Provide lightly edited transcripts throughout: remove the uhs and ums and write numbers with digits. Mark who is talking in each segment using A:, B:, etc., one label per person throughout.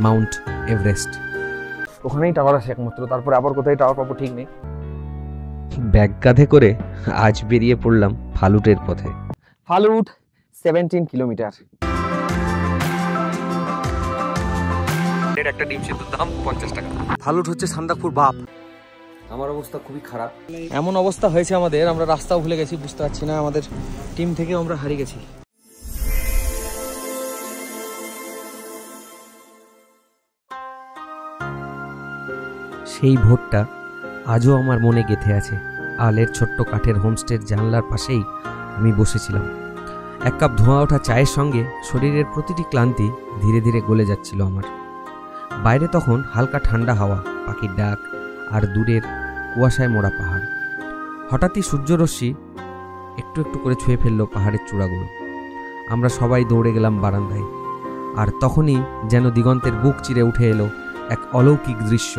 A: Mount Everest.
B: ওখানেই tower আছে একমাত্র, তারপরে আবার কোথায় টাওয়ার পাবো ঠিক নেই।
A: ব্যাগ কাঁধে করে আজ বেরিয়ে পড়লাম ফালুটের পথে।
B: ফালুট 17 কিলোমিটার।
A: একটা ডিম সিদ্ধর দাম 50 টাকা।
B: ফালুট হচ্ছে সান্দাকপুর বাপ।
A: আমার অবস্থা খুবই খারাপ।
B: এমন অবস্থা হয়েছে আমাদের, আমরা রাস্তাও ভুলে গেছি, বুঝতে পারছি না, আমাদের টিম থেকে আমরা হারিয়ে গেছি।
A: সেই ভোরটা আজও আমার মনে গেঁথে আছে। আলের ছোট্ট কাঠের হোমস্টের জানলার পাশেই আমি বসেছিলাম। এক কাপ ধোঁয়া ওঠা চায়ের সঙ্গে শরীরের প্রতিটি ক্লান্তি ধীরে ধীরে গলে যাচ্ছিল আমার। বাইরে তখন হালকা ঠান্ডা হাওয়া, পাখির ডাক আর দূরের কুয়াশায় মোড়া পাহাড়। হঠাৎই সূর্যরশ্মি একটু একটু করে ছুঁয়ে ফেললো পাহাড়ের চূড়াগুলো। আমরা সবাই দৌড়ে গেলাম বারান্দায়। আর তখনই যেন দিগন্তের বুক চিরে উঠে এলো এক অলৌকিক দৃশ্য,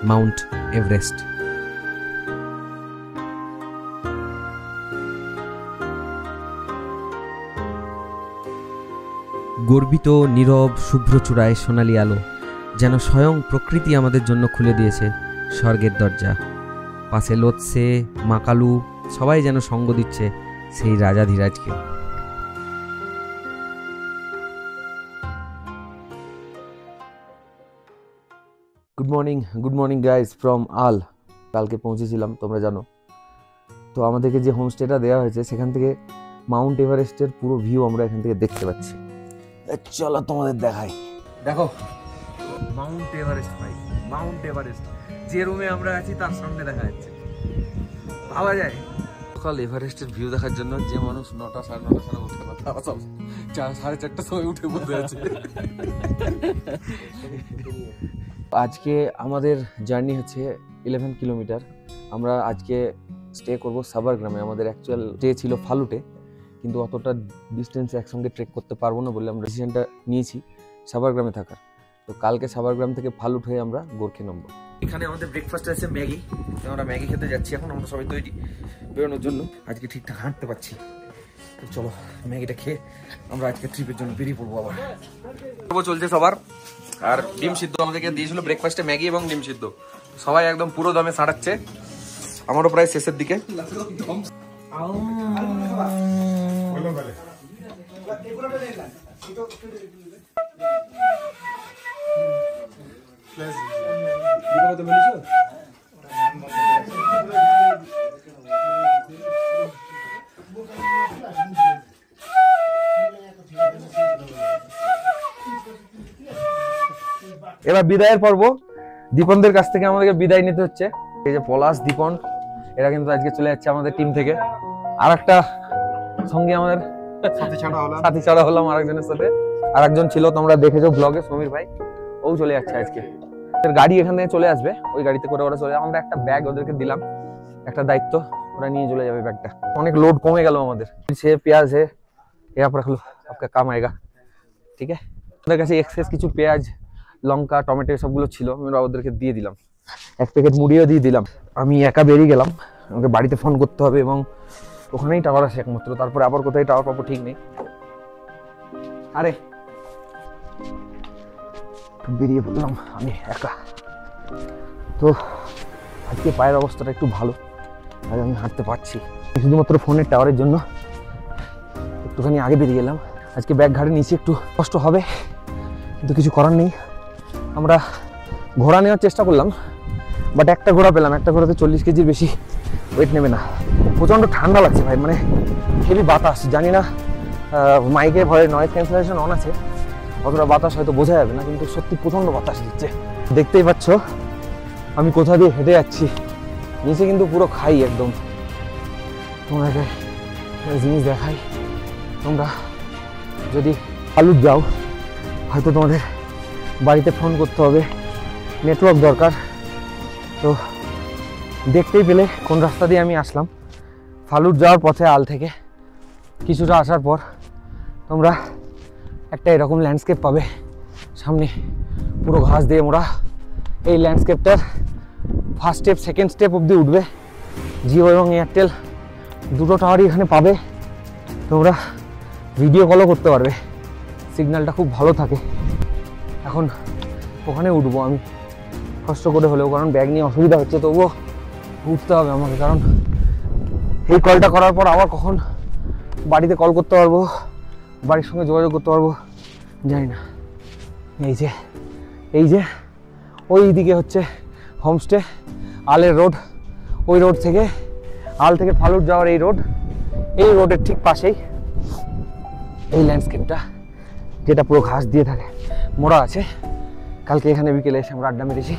A: মাউন্ট এভারেস্ট। গর্বিত, নীরব, শুভ্র চূড়ায় সোনালি আলো, যেন স্বয়ং প্রকৃতি আমাদের জন্য খুলে দিয়েছে স্বর্গের দরজা। পাশে লোৎসে, মাকালু সবাই যেন সঙ্গ দিচ্ছে সেই রাজাধিরাজকে।
B: গুড মর্নিং গাইজ ফ্রম আল। কালকে পৌঁছেছিলাম, তোমরা জানো। তো আমাদেরকে যে হোমস্টেটা দেওয়া হয়েছে সেখান থেকে মাউন্ট এভারেস্টের পুরো ভিউ আমরা এখান থেকে দেখতে পাচ্ছি। চলো তোমাদের দেখাই। দেখো মাউন্ট এভারেস্ট ভাই, মাউন্ট এভারেস্ট যে রুমে আমরা আছি তার সামনে দেখা যাচ্ছে। ভাবা যায় সকাল এভারেস্টের ভিউ দেখার জন্য যে মানুষ 9টা সাড়ে 9টার সময় উঠে না, তারা সব 4:30টার সময় উঠে বসে আছে। আজকে আমাদের জার্নি হচ্ছে 11 কিলোমিটার। আমরা আজকে স্টে করবো সাবার গ্রামে। আমাদের অ্যাকচুয়াল স্টে ছিল ফালুটে, কিন্তু অতটা ডিস্টেন্স একসঙ্গে ট্রেক করতে পারবো না বলে আমরা ডিসিশনটা নিয়েছি সাবার গ্রামে থাকার। তো কালকে সাবার গ্রাম থেকে ফালুট হয়ে আমরা গোর্খে নামবো। এখানে আমাদের ব্রেকফাস্টে আছে ম্যাগি। আমরা ম্যাগি খেতে যাচ্ছি এখন। আমরা সবাই তৈরি বেরোনোর জন্য। আজকে ঠিকঠাক হাঁটতে পারছি। তো চলো ম্যাগিটা খেয়ে আমরা আজকে ট্রিপের জন্য বেরিয়ে পড়বো। আবার চলছে সবার। আর ডিম সিদ্ধ আমাদেরকে দিয়েছিল ব্রেকফাস্টে, ম্যাগি এবং ডিম সিদ্ধ। সবাই একদম পুরো দমে সাঁড়াচ্ছে। আমারও প্রায় শেষের দিকে। এবার বিদায়ের পর্ব। দীপনদের কাছ থেকে আমাদেরকে বিদায় নিতে হচ্ছে। এই যে পলাশ, দীপন, এরা কিন্তু আজকে চলে যাচ্ছে আমাদের টিম থেকে। আর একটা সঙ্গে আমাদের সাথী ছাড়া হলাম আরেকজনের সাথে। আরেকজন ছিল, তোমরা দেখেছো ব্লগে, সমীর ভাই, ও চলে যাচ্ছে আজকে। গাড়ি এখান থেকে চলে আসবে, ওই গাড়িতে করে ওরা চলে যাবে। আমরা একটা ব্যাগ ওদেরকে দিলাম, একটা দায়িত্ব, ওরা নিয়ে চলে যাবে ব্যাগটা। অনেক লোড কমে গেল আমাদের। সে পেঁয়াজ হে यहाँ पर आपका काम आएगा, ঠিক আছে। ওদের কাছে এক্সেস কিছু পেঁয়াজ, লঙ্কা, টমেটো সবগুলো ছিল, আমরা ওদেরকে দিয়ে দিলাম। এক প্যাকেট মুড়িও দিয়ে দিলাম। আমি একা বেরিয়ে গেলাম, আমাকে বাড়িতে ফোন করতে হবে এবং ওখানেই টাওয়ার আছে একমাত্র, তারপরে আবার কোথায় টাওয়ার পাবো ঠিক নেই। আরে বেরিয়ে পড়লাম আমি একা। তো আজকে পায়ের অবস্থাটা একটু ভালো, আজ আমি হাঁটতে পারছি শুধুমাত্র ফোনের টাওয়ারের জন্য। একটুখানি আগে বেরিয়ে গেলাম। আজকে ব্যাগ ঘাড়ে নিচে একটু কষ্ট হবে, কিন্তু কিছু করার নেই। আমরা ঘোড়া নেওয়ার চেষ্টা করলাম, বাট একটা ঘোড়া পেলাম। একটা ঘোড়াতে 40 কেজির বেশি ওয়েট নেবে না। প্রচণ্ড ঠান্ডা লাগছে ভাই, মানে হেভি বাতাস। জানি না মাইকে ভয়ে নয়েজ ক্যান্সেলেশন অন আছে, অতটা বাতাস হয়তো বোঝা যাবে না, কিন্তু সত্যি প্রচণ্ড বাতাস দিচ্ছে। দেখতেই পাচ্ছ আমি কোথা দিয়ে হেঁটে যাচ্ছি, নিচে কিন্তু পুরো খাই একদম। তোমাকে জিনিস দেখাই, তোমরা যদি ফালুট যাও হয়তো তোমাদের বাড়িতে ফোন করতে হবে, নেটওয়ার্ক দরকার। তো দেখতেই পেলে কোন রাস্তা দিয়ে আমি আসলাম। ফালুট যাওয়ার পথে আল থেকে কিছুটা আসার পর তোমরা একটা এরকম ল্যান্ডস্কেপ পাবে সামনে, পুরো ঘাস দিয়ে মোড়া। এই ল্যান্ডস্কেপটার ফার্স্ট স্টেপ, সেকেন্ড স্টেপ অবধি উঠবে। জিও এবং এয়ারটেল দুটো টাওয়ারই এখানে পাবে। তোমরা ভিডিও কলও করতে পারবে, সিগন্যালটা খুব ভালো থাকে। এখন ওখানে উঠবো আমি কষ্ট করে হলেও, কারণ ব্যাগ নিয়ে অসুবিধা হচ্ছে, তবুও উঠতে হবে আমাকে। কারণ এই কলটা করার পর আবার কখন বাড়িতে কল করতে পারবো, বাড়ির সঙ্গে যোগাযোগ করতে পারবো জানি না। এই যে ওই দিকে হচ্ছে হোমস্টে, আলের রোড। ওই রোড থেকে আল থেকে ফালুট যাওয়ার এই রোডের ঠিক পাশেই এই ল্যান্ডস্কেপটা, যেটা পুরো ঘাস দিয়ে থাকে, মোড়া আছে। কালকে এখানে বিকেলে এসে আমরা আড্ডা মেরেছি।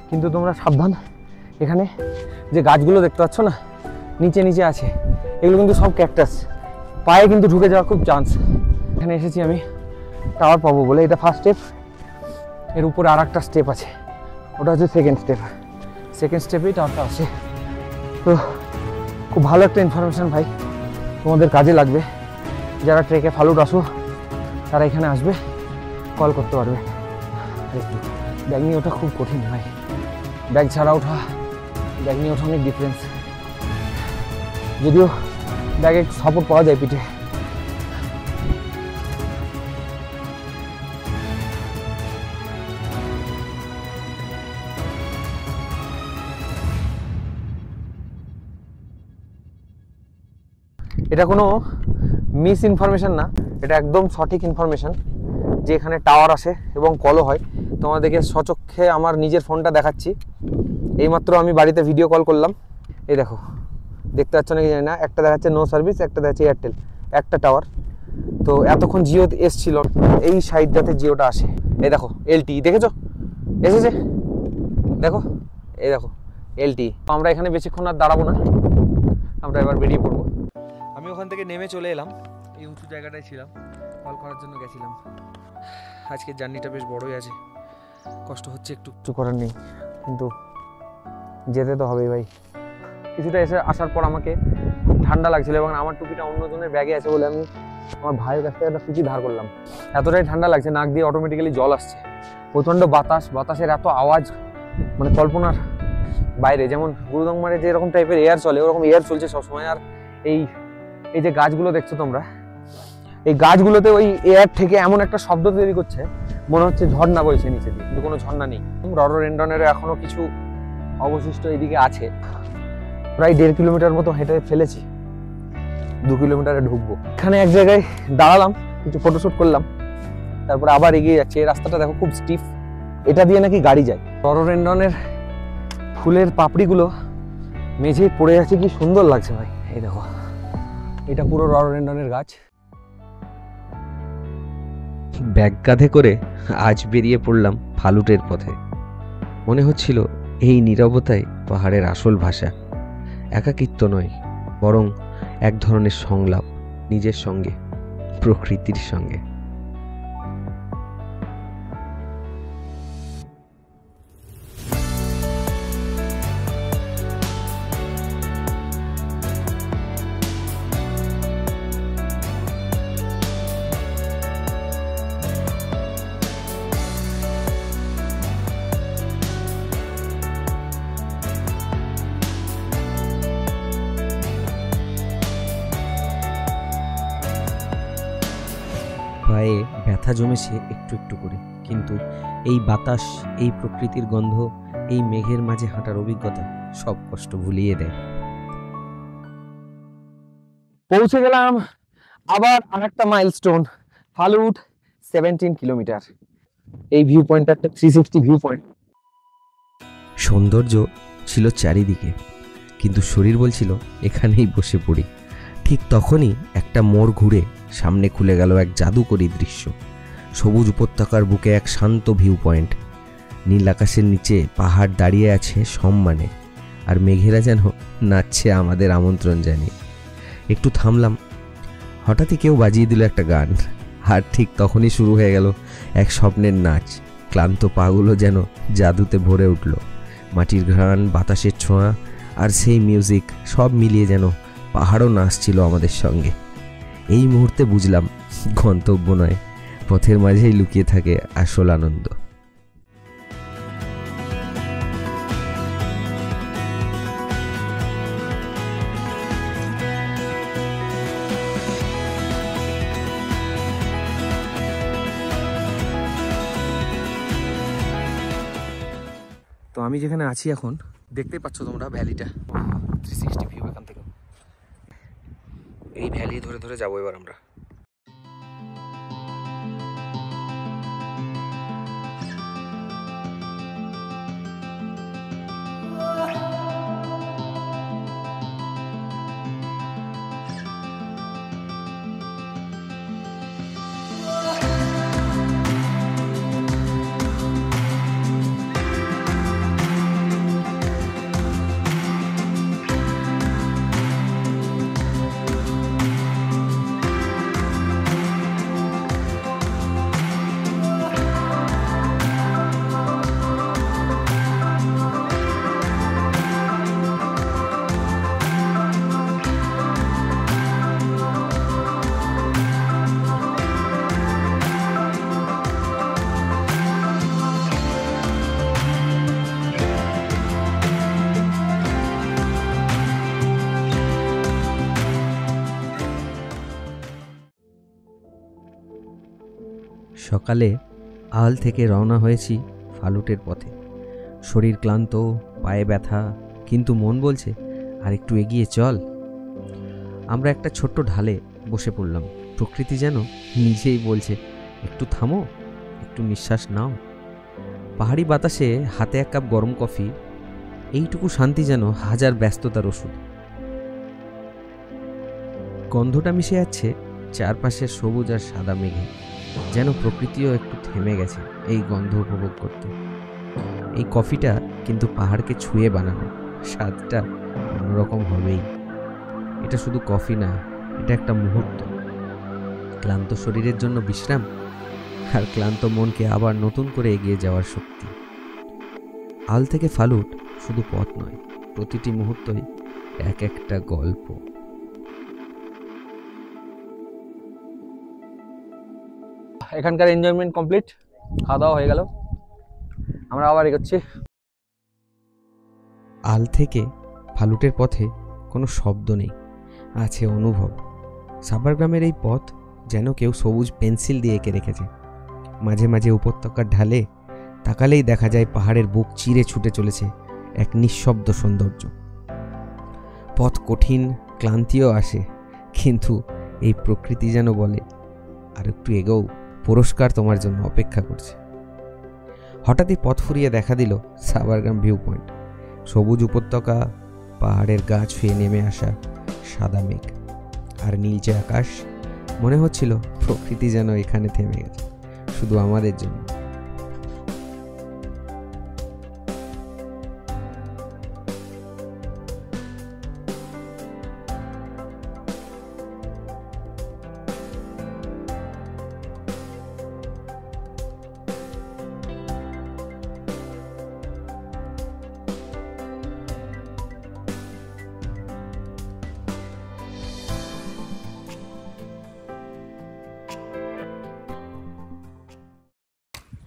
B: কিন্তু তোমরা সাবধান, এখানে যে গাছগুলো দেখতে পাচ্ছ না নিচে নিচে আছে, এগুলো কিন্তু সব ক্যাকটাস, পায়ে কিন্তু ঢুকে যাওয়ার খুব চান্স। এখানে এসেছি আমি টাওয়ার পাবো বলে, এটা ফার্স্ট স্টেপ, এর উপরে আর একটা স্টেপ আছে, ওটা হচ্ছে সেকেন্ড স্টেপেই টাওয়ারটা আছে। তো খুব ভালো একটা ইনফরমেশান ভাই, তোমাদের কাজে লাগবে। যারা ট্রেকে ফালুট আসো তারা এখানে আসবে, কল করতে পারবে। একটু ব্যাগ নিয়ে ওঠা খুব কঠিন ভাই, ব্যাগ ছাড়া ওঠা ব্যাগ নিয়ে ওঠা অনেক ডিফারেন্স, যদিও ব্যাগে সাপোর্ট পাওয়া যায় পিঠে। এটা কোনো মিস ইনফরমেশন না, এটা একদম সঠিক ইনফরমেশন যে এখানে টাওয়ার আসে এবং কলও হয়। তোমাদেরকে সচক্ষে আমার নিজের ফোনটা দেখাচ্ছি, এইমাত্র আমি বাড়িতে ভিডিও কল করলাম। এই দেখো, দেখতে পাচ্ছ নাকি জানি না, একটা দেখাচ্ছে নো সার্ভিস, একটা দেখাচ্ছে এয়ারটেল, একটা টাওয়ার। তো এতক্ষণ জিও এসছিল, এই সাইডটাতে জিওটা আসে। এই দেখো এলটি, দেখেছো এসেছে, দেখো এই দেখো এলটি। আমরা এখানে বেশিক্ষণ আর দাঁড়াবো না, আমরা এবার বেরিয়ে পড়বো। আমি ওখান থেকে নেমে চলে এলাম, এই উঁচু জায়গাটায় ছিলাম, কল করার জন্য গেছিলাম। আজকের জার্নিটা বেশ বড়ই আছে, কষ্ট হচ্ছে একটু, কিছু করার নেই, কিন্তু যেতে তো হবেই ভাই। কিছুটা আসার পর আমাকে খুব ঠান্ডা লাগছিল এবং আমার টুপিটা অন্যজনের ব্যাগে আছে বলে আমি আমার ভাইয়ের কাছ থেকে একটা টুপি ধার করলাম। এতটাই ঠান্ডা লাগছে, নাক দিয়ে অটোমেটিক্যালি জল আসছে, প্রচণ্ড বাতাসের এত আওয়াজ, মানে কল্পনার বাইরে। যেমন গুরুদংমারে যে এরকম টাইপের এয়ার চলে, ওরকম এয়ার চলছে সবসময়। আর এই যে গাছগুলো দেখছো তোমরা, এই গাছগুলোতে ওই এয়ার থেকে এমন একটা শব্দ তৈরি করছে, মনে হচ্ছে ঝর্ণা বইছে নিচে দিয়ে, কিন্তু কোনো ঝর্ণা নেই। রডোডেনড্রনের এখনো কিছু অবশিষ্ট এদিকে আছে, প্রায় 1.5 কিলোমিটার মতো হেঁটে ফেলেছি, 2 কিলোমিটারে ঢুকবো। এখানে এক জায়গায় দাঁড়ালাম, কিছু ফটোশুট করলাম, তারপরে আবার এগিয়ে যাচ্ছে। এই রাস্তাটা দেখো খুব স্টিফ, এটা দিয়ে নাকি গাড়ি যায়। রডোডেনড্রনের ফুলের পাপড়িগুলো মেঝেই পড়ে আছে, কি সুন্দর লাগছে ভাই। এই দেখো, এটা পুরো রডোডেনড্রনের গাছ।
A: ব্যাগ কাঁধে করে আজ বেরিয়ে পড়লাম ফালুটের পথে। মনে হচ্ছিল এই নীরবতাই পাহাড়ের আসল ভাষা। একাকিত্ব নয়, বরং এক ধরনের সংলাপ নিজের সঙ্গে, প্রকৃতির সঙ্গে। পায়ে ব্যথা জমেছে একটু একটু করে, কিন্তু এই বাতাস, এই প্রকৃতির গন্ধ, এই মেঘের মাঝে হাঁটার অভিজ্ঞতা সব কষ্ট ভুলিয়ে দেয়।
B: পৌঁছে গেলাম আবার আরেকটা মাইলস্টোন, ফালুট 17 কিলোমিটার। এই ভিউ পয়েন্টটা একটা 360 ভিউ পয়েন্ট।
A: সৌন্দর্য ছিল চারিদিকে, কিন্তু শরীর বলছিল এখানেই বসে পড়ি। ঠিক তখনই একটা মোড় ঘুরে সামনে খুলে গেল এক জাদুকরী দৃশ্য। সবুজ উপত্যকার বুকে এক শান্ত ভিউ পয়েন্ট, নীল আকাশের নিচে পাহাড় দাঁড়িয়ে আছে সম্মানে, আর মেঘেরা যেন নাচছে আমাদের আমন্ত্রণ জানিয়ে। একটু থামলাম, হঠাৎই কেউ বাজিয়ে দিল একটা গান, আর ঠিক তখনই শুরু হয়ে গেল এক স্বপ্নের নাচ। ক্লান্ত পাগুলো যেন জাদুতে ভরে উঠল। মাটির ঘ্রাণ, বাতাসের ছোঁয়া আর সেই মিউজিক সব মিলিয়ে যেন পাহাড়ও নাচছিল আমাদের সঙ্গে। এই মুহূর্তে বুঝলাম, গন্তব্য নয়, পথের মাঝেই লুকিয়ে থাকে আসল আনন্দ।
B: তো আমি যেখানে আছি এখন দেখতেই পাচ্ছ তোমরা ভ্যালিটা, 360 ভিউ এখান থেকে। এই ভ্যালি ধরে ধরে যাবো এবার আমরা।
A: সকালে আল থেকে রওনা হয়েছি ফালুটের পথে। শরীর ক্লান্ত, পায়ে ব্যথা, কিন্তু মন বলছে আর একটু এগিয়ে চল। আমরা একটা ছোট্ট ঢালে বসে পড়লাম। প্রকৃতি যেন নিজেই বলছে, একটু থামো, একটু নিঃশ্বাস নাও। পাহাড়ি বাতাসে হাতে এক কাপ গরম কফি, এইটুকু শান্তি যেন হাজার ব্যস্ততার ওষুধ। গন্ধটা মিশে যাচ্ছে চারপাশের সবুজ আর সাদা মেঘে, যেন প্রকৃতিও একটু থেমে গেছে এই গন্ধ উপভোগ করতে। এই কফিটা কিন্তু পাহাড়কে ছুঁয়ে বানানো, স্বাদটা অন্যরকম হবেই। এটা শুধু কফি না, এটা একটা মুহূর্ত। ক্লান্ত শরীরের জন্য বিশ্রাম, আর ক্লান্ত মনকে আবার নতুন করে এগিয়ে যাওয়ার শক্তি। আল থেকে ফালুট শুধু পথ নয়, প্রতিটি মুহূর্তই এক একটা গল্প।
B: এখানকার এনজয়মেন্ট কমপ্লিট, খাওয়া দাওয়া হয়ে গেল, আমরা আবার এগোচ্ছি।
A: আল থেকে ফালুটের পথে কোনো শব্দ নেই, আছে অনুভব। সাভার গ্রামের এই পথ যেন কেউ সবুজ পেন্সিল দিয়ে এঁকে রেখেছে। মাঝে মাঝে উপত্যকার ঢালে তাকালেই দেখা যায় পাহাড়ের বুক চিরে ছুটে চলেছে এক নিঃশব্দ সৌন্দর্য। পথ কঠিন, ক্লান্তিও আসে, কিন্তু এই প্রকৃতি যেন বলে, আর একটু এগোও, পুরস্কার তোমার জন্য অপেক্ষা করছে। হঠাৎই পথ ফুরিয়ে দেখা দিল সাভারগ্রাম ভিউ পয়েন্ট। সবুজ উপত্যকা, পাহাড়ের গা ছুঁয়ে নেমে আসা সাদা মেঘ আর নীলচে আকাশ। মনে হচ্ছিল প্রকৃতি যেন এখানে থেমে গেছে, শুধু আমাদের জন্য।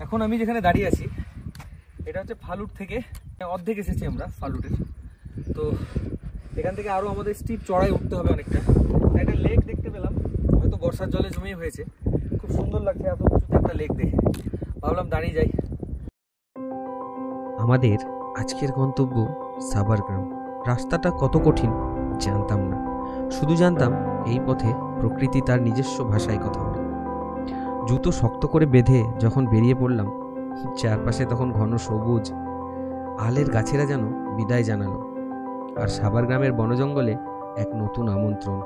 B: এখন আমি যেখানে দাঁড়িয়ে আছি এটা হচ্ছে ফালুট থেকে অর্ধেক এসেছি আমরা ফালুটের। তো এখান থেকে আরও আমাদের স্টিপ চড়াই উঠতে হবে অনেকটা। একটা লেক দেখতে পেলাম, হয়তো বর্ষার জলে জমেই হয়েছে, খুব সুন্দর লাগছে এত উঁচুতে একটা লেক দেখে। ভাবলাম দাঁড়িয়ে যাই।
A: আমাদের আজকের গন্তব্য সাভারগ্রাম। রাস্তাটা কত কঠিন জানতাম না, শুধু জানতাম এই পথে প্রকৃতি তার নিজস্ব ভাষায় কথা বলে। জুতো শক্ত করে বেঁধে যখন বেরিয়ে পড়লাম, চারপাশে তখন ঘন সবুজ, আলের গাছেরা যেন বিদায় জানালো, আর সাভারগ্রামের বনজঙ্গলে এক নতুন আমন্ত্রণ।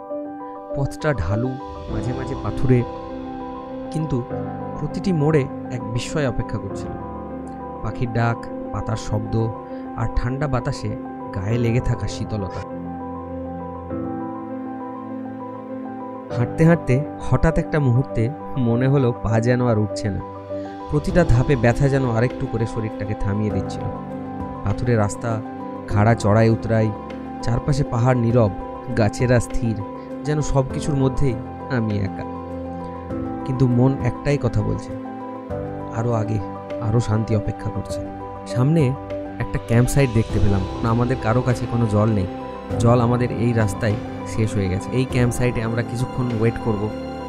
A: পথটা ঢালু, মাঝে মাঝে পাথুরে, কিন্তু প্রতিটি মোড়ে এক বিস্ময় অপেক্ষা করছিল। পাখির ডাক, পাতার শব্দ, আর ঠান্ডা বাতাসে গায়ে লেগে থাকা শীতলতা। হাঁটতে হাঁটতে হঠাৎ একটা মুহূর্তে মনে হলো পা যেন আর উঠছে না। প্রতিটা ধাপে ব্যথা যেন আরেকটু করে শরীরটাকে থামিয়ে দিচ্ছিল। পাথুরে রাস্তা, খাড়া চড়াই উতরাই, চারপাশে পাহাড় নীরব, গাছেরা স্থির, যেন সব কিছুর মধ্যেই আমি একা। কিন্তু মন একটাই কথা বলছে, আরও আগে, আরও শান্তি অপেক্ষা করছে। সামনে একটা ক্যাম্প সাইট দেখতে পেলাম। আমাদের কারো কাছে কোনো জল নেই, জল আমাদের এই রাস্তায় শেষ হয়ে গেছে। এই ক্যাম্প সাইটে আমরা কিছুক্ষণ ওয়েট করব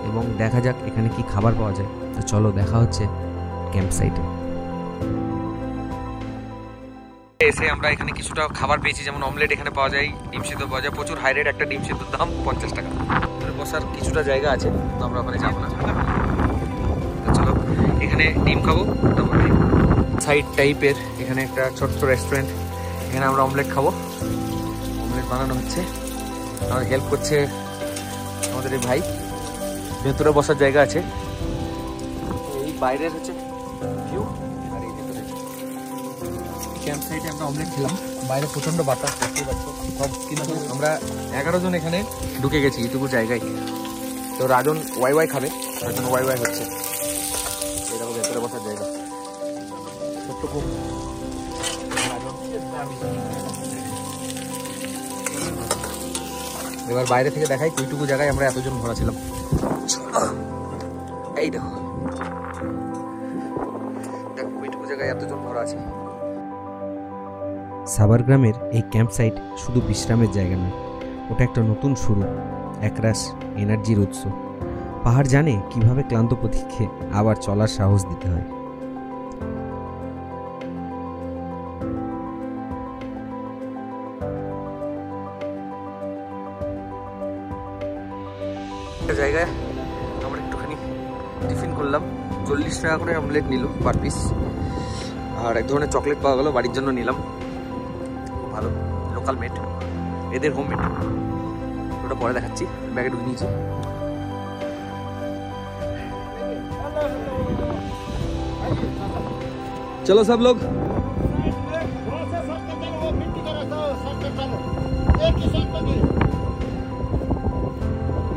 A: এবং দেখা যাক এখানে কি খাবার পাওয়া যায়। তো চলো, দেখা হচ্ছে ক্যাম্প সাইটে। এসে আমরা এখানে কিছুটা খাবার পেয়েছি, যেমন অমলেট এখানে পাওয়া যায়, ডিম সিদ্ধ পাওয়া যায়, প্রচুর হাই রেট। একটা ডিম সিদ্ধর দাম 50 টাকা। বসার কিছুটা জায়গা আছে, তো আমরা ওখানে যাবো না। চলো এখানে ডিম খাবো, তারপরে সাইড টাইপের এখানে একটা ছোট্ট রেস্টুরেন্ট, এখানে আমরা অমলেট খাবো। অমলেট বানানো হচ্ছে, আমার হেল্প করছে আমাদের এই ভাই। ভেতরে বসার জায়গা আছে, এই বাইরের হচ্ছে ভিউ, আর এই ভেতরে ক্যাম্প সাইটে আমরা অমলেট খেলাম। বাইরে প্রচন্ড বাতাস, দেখতেই পাচ্ছ সব, কিন্তু আমরা 11 জন এখানে ঢুকে গেছি এইটুকু জায়গায়। তো রাজন ওয়াই খাবে, রাজন ওয়াই হচ্ছে। এটা ভেতরে বসার জায়গা ছোট্ট খুব। এবার বাইরে থেকে দেখাই কইটুকু জায়গায় আমরা এতজন ভরা ছিলাম। এই দেখো, কইটুকু জায়গায় এতজন ভরা আছে। সাভার গ্রামের এই ক্যাম্প সাইট শুধু বিশ্রামের জায়গা নয়, ওটা একটা নতুন শুরু, একরাশ এনার্জির উৎস। পাহাড় জানে কিভাবে ক্লান্ত প্রতীক্ষে আবার চলার সাহস দিতে হয়। একটা জায়গায় আমরা একটুখানি টিফিন করলাম, 40 টাকা করে অমলেট নিল পার পিস, আর এক ধরনের চকলেট পাওয়া গেল, বাড়ির জন্য নিলাম। খুব ভালো, লোকাল মেড, এদের হোম মেড। ওটা পরে দেখাচ্ছি, ব্যাগে ঢুকে নিয়েছি। चलो सब लोग,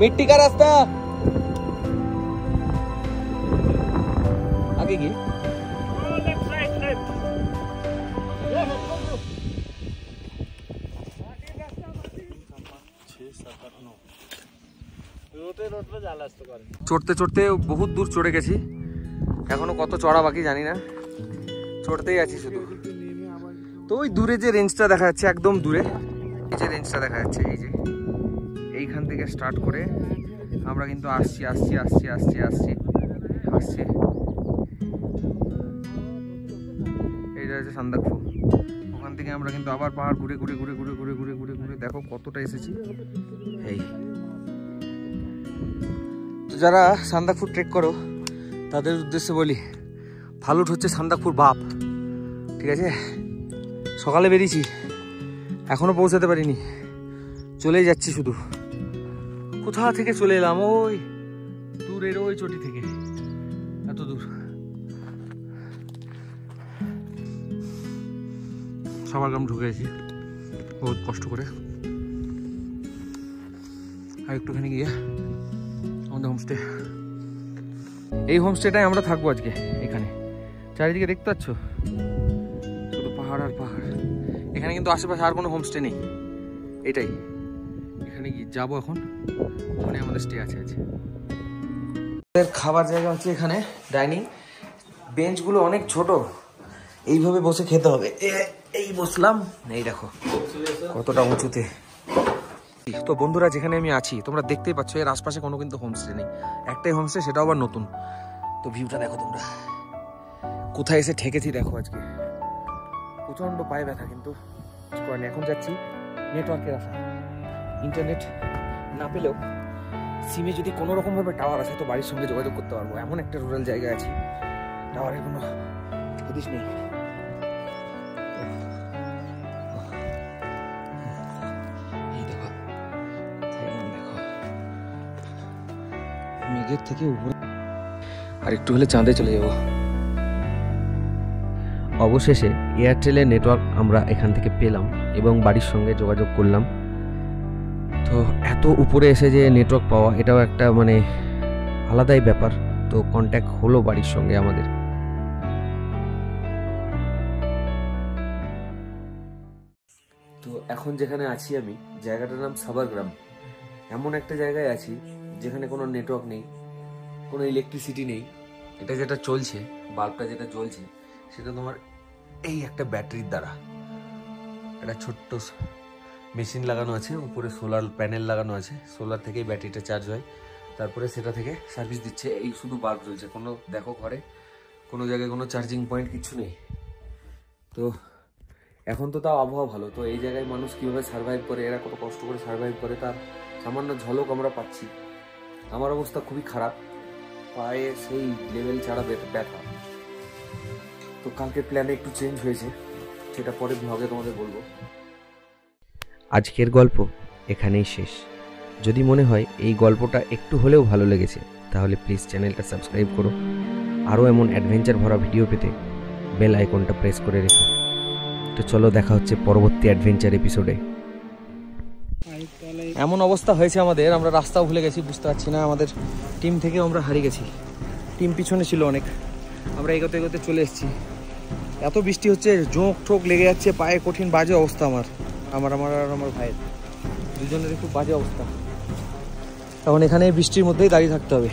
A: मिट्टी का रास्ता आगे की চড়তে চড়তে বহুত দূর চড়ে গেছি, এখনো কত চড়া বাকি জানি না, চড়তেই আছি শুধু। তো ওই দূরে যে রেঞ্জটা দেখা যাচ্ছে, একদম দূরে এই যে রেঞ্জটা দেখা যাচ্ছে, এই যে এইখান থেকে স্টার্ট করে আমরা কিন্তু আসছি আসছি আসছি আসছি আসছি আসছি এইটা হচ্ছে সান্দাকফু। ওখান থেকে আমরা কিন্তু আবার পাহাড় ঘুরে ঘুরে ঘুরে ঘুরে ঘুরে ঘুরে ঘুরে ঘুরে দেখো কতটা এসেছি। এই তো যারা সান্দাকফু ট্রেক করো তাদের উদ্দেশ্যে বলি, ফালুট হচ্ছে সান্দাকফুর বাপ, ঠিক আছে? সকালে বেরিয়েছি, এখনো পৌঁছাতে পারিনি, চলেই যাচ্ছি শুধু। কোথা থেকে চলে এলাম, ওই দূরের ওই চটি থেকে, এত দূর। সবার গ্রাম ঢুকে গেছি বহুত কষ্ট করে। আর একটুখানি গিয়ে আমাদের হোমস্টে, এই হোমস্টেটাই আমরা থাকবো আজকে। এখানে চারিদিকে দেখতে পাচ্ছ শুধু পাহাড় আর পাহাড়। এখানে কিন্তু আশেপাশে আর কোনো হোমস্টে নেই, এটাই। এখানে গিয়ে যাবো এখন, ওখানে আমাদের স্টে আছে। খাবার জায়গা হচ্ছে এখানে, ডাইনিং বেঞ্চগুলো অনেক ছোট, এইভাবে বসে খেতে হবে। এই বসলাম, এই দেখো কতটা উঁচুতে। তো বন্ধুরা, যেখানে আমি আছি তোমরা দেখতেই পাচ্ছ, এর আশপাশে কোনো কিন্তু হোমস্টে নেই, একটাই হোমস্টে, সেটাও আবার নতুন। তো ভিউটা দেখো তোমরা, কোথায় এসে ঠেকেছি দেখো আজকে। প্রচন্ড পায়ে ব্যথা, কিন্তু এখন যাচ্ছি নেটওয়ার্কের আশা। ইন্টারনেট না পেলেও সিমে যদি কোনো রকমভাবে টাওয়ার আছে তো বাড়ির সঙ্গে যোগাযোগ করতে পারবো, এমন একটা রুরাল জায়গায় আছি, টাওয়ারের কোনো হদিশ নেই। এই দেখো, দেখো মেঘের থেকে উপরে, আর একটু হলে চাঁদে চলে যাব। অবশেষে এয়ারটেলের নেটওয়ার্ক আমরা এখান থেকে পেলাম এবং বাড়ির সঙ্গে যোগাযোগ করলাম। তো এত উপরে এসে যে নেটওয়ার্ক পাওয়া, এটাও একটা মানে আলাদাই ব্যাপার। তো কন্ট্যাক্ট হলো বাড়ির সঙ্গে আমাদের। তো এখন যেখানে আছি আমি, জায়গাটার নাম সাভার গ্রাম। এমন একটা জায়গায় আছি যেখানে কোনো নেটওয়ার্ক নেই, কোনো ইলেকট্রিসিটি নেই। এটা যেটা চলছে, বাল্বটা যেটা জ্বলছে, সেটা তোমার এই একটা ব্যাটারির দ্বারা। একটা ছোট্ট মেশিন লাগানো আছে, উপরে সোলার প্যানেল লাগানো আছে, সোলার থেকেই ব্যাটারিটা চার্জ হয়, তারপরে সেটা থেকে সার্ভিস দিচ্ছে। এই শুধু বাল্ব জ্বলছে, কোনো দেখো ঘরে কোনো জায়গায় কোনো চার্জিং পয়েন্ট কিছু নেই। তো এখন তো তাও আবহাওয়া ভালো, তো এই জায়গায় মানুষ কীভাবে সার্ভাইভ করে, এরা কত কষ্ট করে সার্ভাইভ করে তার সামান্য ঝলক আমরা পাচ্ছি। আমার অবস্থা খুবই খারাপ, পায়ে সেই লেভেল ছাড়া ব্যথা। তো কালকের প্ল্যানে একটু চেঞ্জ হয়েছে, সেটা পরে ব্লগে তোমাদের বলবো। আজকের গল্প এখানেই শেষ। যদি মনে হয় এই গল্পটা একটু হলেও ভালো লেগেছে, তাহলে প্লিজ চ্যানেলটা সাবস্ক্রাইব করো। আরও এমন অ্যাডভেঞ্চার ভরা ভিডিও পেতে বেল আইকনটা প্রেস করে রেখো। তো চলো, দেখা হচ্ছে পরবর্তী অ্যাডভেঞ্চার এপিসোডে। এমন অবস্থা হয়েছে আমাদের, আমরা রাস্তাও ভুলে গেছি, বুঝতে পারছি না। আমাদের টিম থেকেও আমরা হারিয়ে গেছি, টিম পিছনে ছিল অনেক। আমরা এগোতে এগোতে চলে এসেছি। এত বৃষ্টি হচ্ছে, জোঁক ঠোক লেগে যাচ্ছে পায়ে, কঠিন বাজে অবস্থা আমার আর আমার ভাইয়ের দুজনেরই খুব বাজে অবস্থা। এখন এখানে বৃষ্টির মধ্যেই দাঁড়িয়ে থাকতে হবে।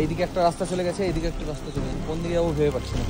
A: এইদিকে একটা রাস্তা চলে গেছে, এইদিকে একটা রাস্তা চলে গেছে, কোন দিকে যাবো ভেবে পাচ্ছি না।